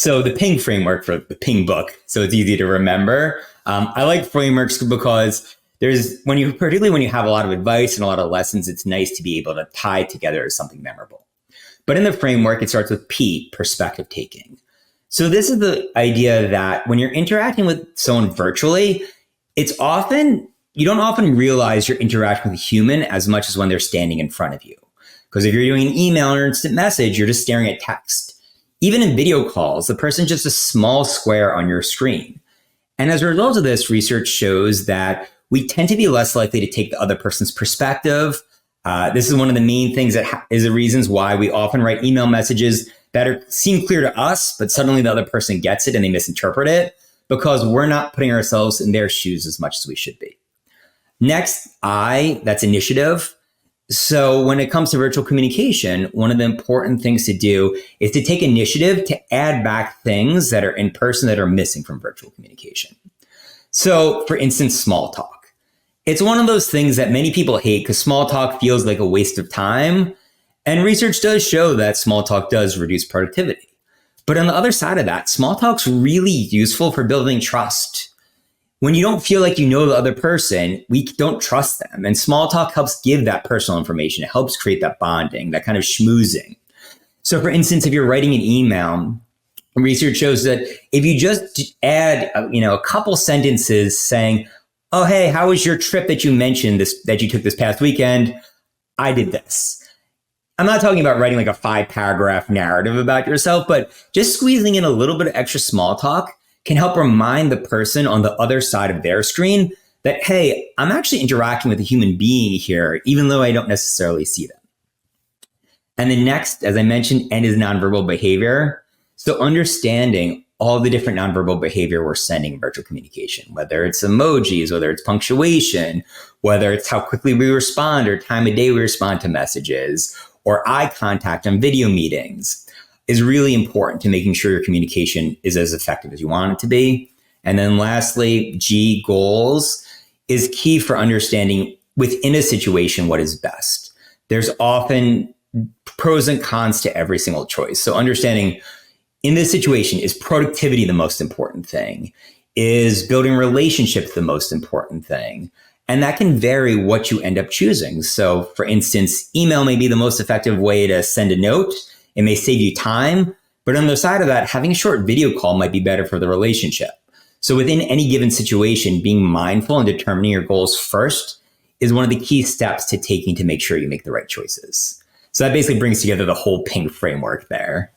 So the Ping framework for the Ping book, so it's easy to remember. I like frameworks because particularly when you have a lot of advice and a lot of lessons, it's nice to be able to tie together as something memorable. But in the framework, it starts with P, perspective taking. So this is the idea that when you're interacting with someone virtually, you don't often realize you're interacting with a human as much as when they're standing in front of you. Because if you're doing an email or instant message, you're just staring at text. Even in video calls, the person's just a small square on your screen. And as a result of this, research shows that we tend to be less likely to take the other person's perspective. This is one of the main things that is the reasons why we often write email messages that seem clear to us, but suddenly the other person gets it and they misinterpret it because we're not putting ourselves in their shoes as much as we should be. Next, I, that's initiative. So when it comes to virtual communication, one of the important things to do is to take initiative to add back things that are in person that are missing from virtual communication. So for instance, small talk. It's one of those things that many people hate because small talk feels like a waste of time. And research does show that small talk does reduce productivity. But on the other side of that, small talk's really useful for building trust. When you don't feel like you know the other person, we don't trust them. And small talk helps give that personal information. It helps create that bonding, that kind of schmoozing. So for instance, if you're writing an email, research shows that if you just add a couple sentences saying, oh, hey, how was your trip that you mentioned that you took this past weekend? I did this. I'm not talking about writing like a 5-paragraph narrative about yourself, but just squeezing in a little bit of extra small talk can help remind the person on the other side of their screen that, hey, I'm actually interacting with a human being here, even though I don't necessarily see them. And then next, as I mentioned, N is nonverbal behavior. So understanding all the different nonverbal behavior we're sending in virtual communication, whether it's emojis, whether it's punctuation, whether it's how quickly we respond or time of day we respond to messages, or eye contact on video meetings, is really important to making sure your communication is as effective as you want it to be. And then lastly, G, goals, is key for understanding within a situation what is best. There's often pros and cons to every single choice. So understanding in this situation, is productivity the most important thing? Is building relationships the most important thing? And that can vary what you end up choosing. So for instance, email may be the most effective way to send a note. It may save you time, but on the side of that, having a short video call might be better for the relationship. So within any given situation, being mindful and determining your goals first is one of the key steps to taking to make sure you make the right choices. So that basically brings together the whole Ping framework there.